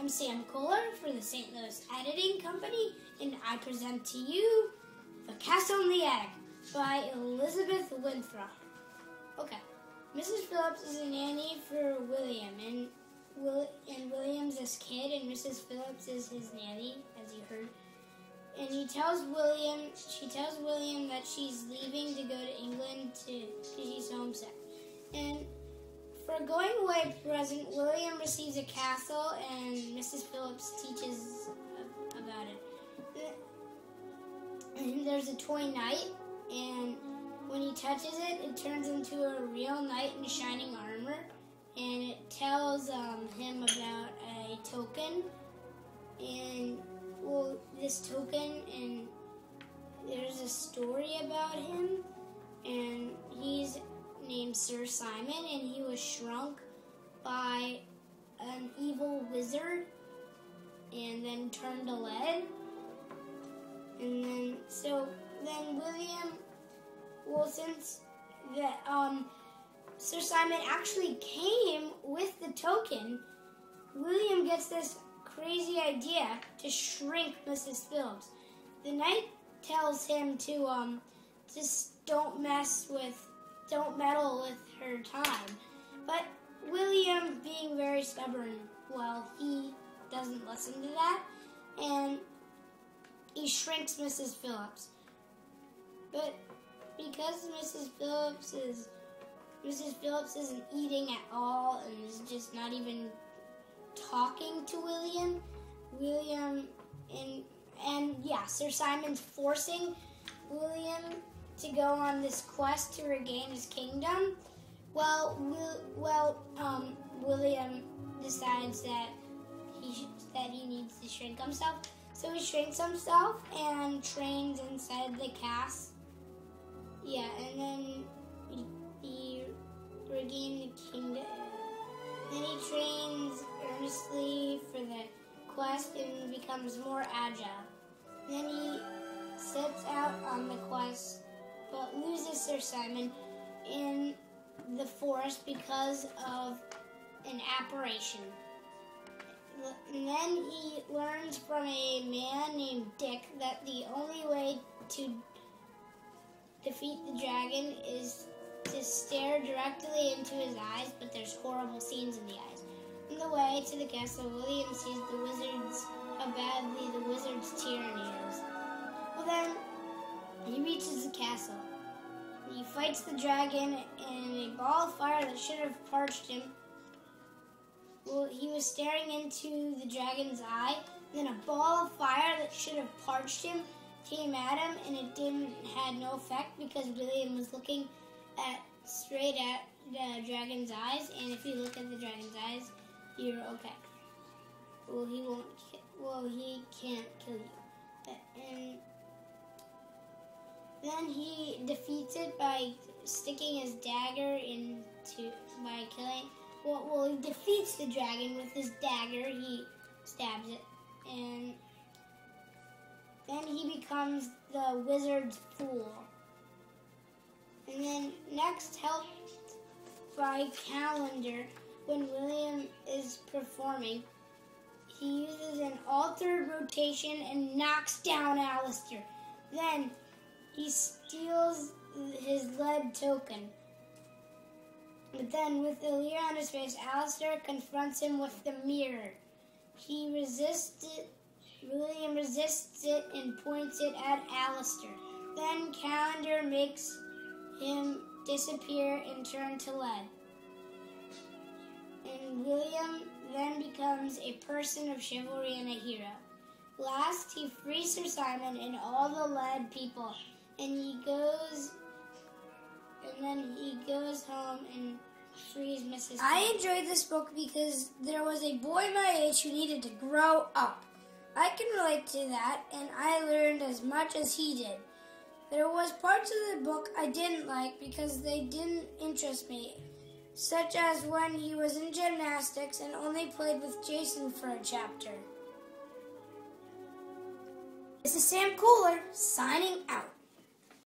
I'm Sam Kohler for the St. Louis Editing Company, and I present to you The Castle in the Attic by Elizabeth Winthrop. Okay, Mrs. Phillips is a nanny for William, and William's his kid, and Mrs. Phillips is his nanny, as you heard. And she tells William that she's leaving to go to England because she's homesick. And for a going away present, William receives a castle, and Mrs. Phillips teaches about it. And there's a toy knight, and when he touches it, it turns into a real knight in shining armor, and it tells him about a token, and this token, and there's a story about him, and he's named Sir Simon, and he was shrunk by an evil wizard and then turned to lead. And then William, since Sir Simon actually came with the token, William gets this crazy idea to shrink Mrs. Phillips. The knight tells him to just don't meddle with her time. But William, being very stubborn, he doesn't listen to that, and he shrinks Mrs. Phillips. But because Mrs. Phillips isn't eating at all and is just not even talking to William, Sir Simon's forcing William to go on this quest to regain his kingdom. William decides that he needs to shrink himself. So he shrinks himself and trains inside the castle. Yeah, and then he regained the kingdom. Then he trains earnestly for the quest and becomes more agile. Then he sets out on the quest, but loses Sir Simon in the forest because of an apparition. And then he learns from a man named Dick that the only way to defeat the dragon is to stare directly into his eyes, but there's horrible scenes in the eyes. On the way to the castle, William sees how badly the wizard's tyranny is. Then he reaches the castle. He fights the dragon, and a ball of fire that should have parched him. He was staring into the dragon's eye, and then a ball of fire that should have parched him came at him, and it had no effect because William was looking straight at the dragon's eyes, and if you look at the dragon's eyes, you're okay. He can't kill you. And then he defeats it by sticking his dagger he defeats the dragon with his dagger. He stabs it, and then he becomes the wizard's fool. And then next, helped by Calendar, when William is performing, he uses an altered rotation and knocks down Alistair. Then he steals his lead token. But then, with the leer on his face, Alistair confronts him with the mirror. William resists it and points it at Alistair. Then Calendar makes him disappear and turn to lead. And William then becomes a person of chivalry and a hero. Last, he frees Sir Simon and all the lead people, and then he goes home and frees Mrs. I enjoyed this book because there was a boy my age who needed to grow up. I can relate to that, and I learned as much as he did. There was parts of the book I didn't like because they didn't interest me, such as when he was in gymnastics and only played with Jason for a chapter. This is Sam Kohler, signing out.